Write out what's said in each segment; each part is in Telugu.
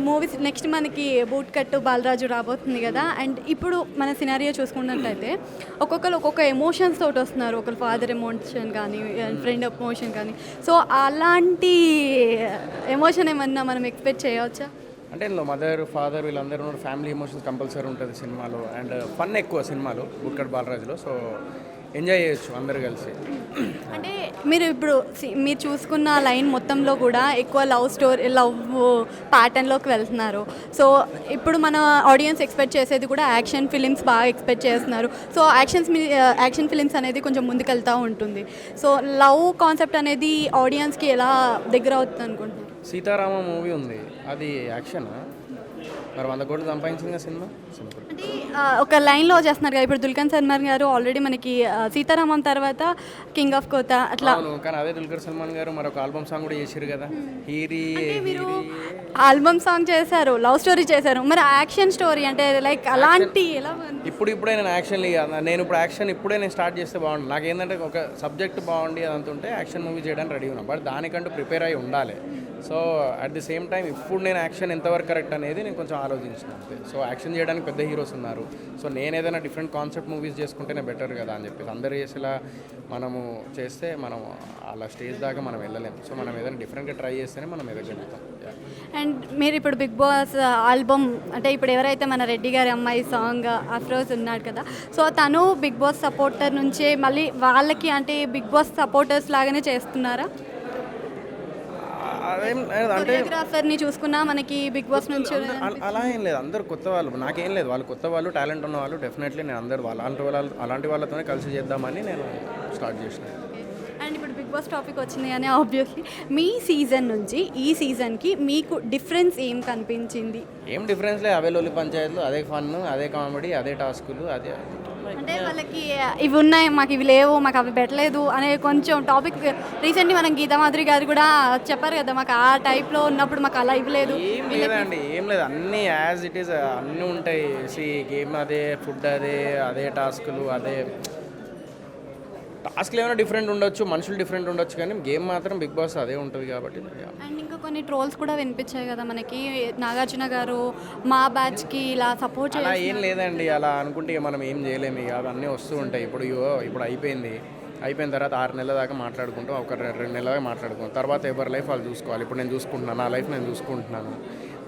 మూవీస్ నెక్స్ట్ మనకి బూట్ కట్టు బాలరాజు రాబోతుంది కదా. అండ్ ఇప్పుడు మన సినారియో చూసుకున్నట్టయితే ఒక్కొక్కరు ఒక్కొక్క ఎమోషన్స్ తోటి వస్తున్నారు. ఒకరు ఫాదర్ ఎమోషన్ కానీ ఫ్రెండ్ ఎమోషన్ కానీ. సో అలాంటి ఎమోషన్ ఏమన్నా మనం ఎక్స్పెక్ట్ చేయవచ్చా? అంటే ఇందులో మదర్ ఫాదర్ వీళ్ళందరూ ఫ్యామిలీ ఎమోషన్స్ కంపల్సరీ ఉంటుంది సినిమాలో. అండ్ ఫన్ ఎక్కువ సినిమాలో బుట్కట్ బాలరాజులో. సో ఎంజాయ్ చేయొచ్చు అందరు కలిసి. అంటే మీరు ఇప్పుడు మీరు చూసుకున్న లైన్ మొత్తంలో కూడా ఎక్కువ లవ్ ప్యాటర్న్లోకి వెళ్తున్నారు. సో ఇప్పుడు మన ఆడియన్స్ ఎక్స్పెక్ట్ చేసేది కూడా యాక్షన్ ఫిలిమ్స్ బాగా ఎక్స్పెక్ట్ చేస్తున్నారు. సో యాక్షన్ ఫిలిమ్స్ అనేది కొంచెం ముందుకెళ్తూ ఉంటుంది. సో లవ్ కాన్సెప్ట్ అనేది ఆడియన్స్కి ఎలా దగ్గర అవుతుంది అనుకుంటున్నారు? సీతారామ మూవీ ఉంది, అది యాక్షన్. మరి 100 కోట్లు సంపాదించింది సినిమా సింపుల్. అంటే ఒక లైన్లో చేస్తున్నారు కదా. ఇప్పుడు దుల్కర్ సల్మాన్ గారు ఆల్రెడీ మనకి సీతారామం తర్వాత కింగ్ ఆఫ్ కోతా అట్లా. కానీ అదే దుల్కర్ సల్మాన్ గారు మరొక ఆల్బమ్ సాంగ్ కూడా చేశారు కదా. మీరు ఆల్బమ్ సాంగ్ చేశారు, లవ్ స్టోరీ చేశారు, మరి యాక్షన్ స్టోరీ అంటే లైక్ అలాంటి ఎలా? ఇప్పుడే నేను యాక్షన్ ఇప్పుడు యాక్షన్ ఇప్పుడే నేను స్టార్ట్ చేస్తే బాగుంటుంది. నాకు ఏంటంటే ఒక సబ్జెక్ట్ బాగుండి అదంతా ఉంటే యాక్షన్ మూవీ చేయడానికి రెడీ ఉన్నా. బట్ దానికంటూ ప్రిపేర్ అయ్యి ఉండాలి. So at the same time ఇప్పుడు నేను యాక్షన్ ఎంతవరకు కరెక్ట్ అనేది నేను కొంచెం ఆలోచించిన అంతే. సో యాక్షన్ చేయడానికి పెద్ద హీరోస్ ఉన్నారు. సో నేను ఏదైనా డిఫరెంట్ కాన్సెప్ట్ మూవీస్ చేసుకుంటేనే బెటర్ కదా అని చెప్పేసి అందరూ చేసేలా మనము చేస్తే మనం అలా స్టేజ్ దాకా మనం వెళ్ళలేము. సో మనం ఏదైనా డిఫరెంట్గా ట్రై చేస్తేనే మనం ఎదగలుగుతాం. అండ్ మీరు ఇప్పుడు బిగ్ బాస్ ఆల్బమ్ అంటే ఇప్పుడు ఎవరైతే మన రెడ్డి గారి అమ్మాయి సాంగ్ అఫ్రోజ్ ఉన్నాడు కదా. సో తను బిగ్ బాస్ సపోర్టర్ నుంచే మళ్ళీ వాళ్ళకి అంటే బిగ్ బాస్ సపోర్టర్స్ లాగానే చేస్తున్నారా? అంటే కొరియోగ్రాఫర్ని చూసుకున్నా మనకి బిగ్ బాస్ నుంచి అలా ఏం లేదు. అందరు కొత్త వాళ్ళు, నాకేం లేదు. వాళ్ళు కొత్త వాళ్ళు, టాలెంట్ ఉన్న వాళ్ళు. డెఫినెట్లీ నేను అందరు అలాంటి వాళ్ళతోనే కలిసి చేద్దామని నేను స్టార్ట్ చేసిన. అండ్ ఇప్పుడు బిగ్ బాస్ టాపిక్ వచ్చింది కానీ ఆబ్వియస్లీ మీ సీజన్ నుంచి ఈ సీజన్కి మీకు డిఫరెన్స్ ఏం కనిపించింది? ఏం డిఫరెన్స్ లేదు. అవే లోలి పంచాయతీలు, అదే ఫన్, అదే కామెడీ, అదే టాస్కులు, అదే. అంటే వాళ్ళకి ఇవి ఉన్నాయి, మాకు ఇవి లేవు, మాకు అవి పెట్టలేదు అనే కొంచెం టాపిక్ రీసెంట్లీ మనం గీతా మాధురి గారు కూడా చెప్పారు కదా, మాకు ఆ టైప్లో ఉన్నప్పుడు మాకు అలా ఇవ్వలేదు. ఏం లేదండి, ఏం లేదు. అన్నీ యాజ్ ఇట్ ఈస్ అన్నీ ఉంటాయి. గేమ్ అదే, ఫుడ్ అదే టాస్కులు, అదే టాస్క్లు ఏమైనా డిఫరెంట్ ఉండొచ్చు, మనుషులు డిఫరెంట్ ఉండొచ్చు, కానీ గేమ్ మాత్రం బిగ్ బాస్ అదే ఉంటుంది కాబట్టి. అండ్ ఇంకా కొన్ని ట్రోల్స్ కూడా వినిపించాయి కదా మనకి, నాగార్జున గారు మా బ్యాచ్కి ఇలా సపోర్ట్ అలా ఏం లేదండి. అలా అనుకుంటే మనం ఏం చేయలేము. ఇక అవన్నీ వస్తూ ఉంటాయి. ఇప్పుడు అయిపోయిన తర్వాత 6 నెలల దాకా మాట్లాడుకుంటాం, ఒక 2 నెలల దాకా మాట్లాడుకుంటాం. తర్వాత ఎవరి లైఫ్ వాళ్ళు చూసుకోవాలి. ఇప్పుడు నేను చూసుకుంటున్నాను, నా లైఫ్ నేను చూసుకుంటున్నాను.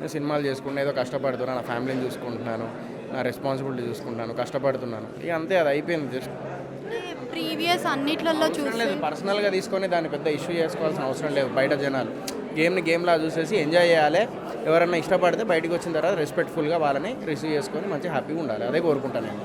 నేను సినిమాలు చేసుకుంటే ఏదో కష్టపడుతున్నాను, నా ఫ్యామిలీని చూసుకుంటున్నాను, నా రెస్పాన్సిబిలిటీ చూసుకుంటున్నాను, కష్టపడుతున్నాను. ఇక అంతే, అది అయిపోయింది. జస్ట్ ప్రీవియస్ అన్నిట్లలో చూడలేదు, పర్సనల్గా తీసుకొని దాన్ని పెద్ద ఇష్యూ చేసుకోవాల్సిన అవసరం లేదు. బయట జనాలు గేమ్లా చూసేసి ఎంజాయ్ చేయాలి. ఎవరైనా ఇష్టపడితే బయటకు వచ్చిన తర్వాత రెస్పెక్ట్ఫుల్గా వాళ్ళని రిసీవ్ చేసుకొని మంచి హ్యాపీగా ఉండాలి. అదే కోరుకుంటాను నేను.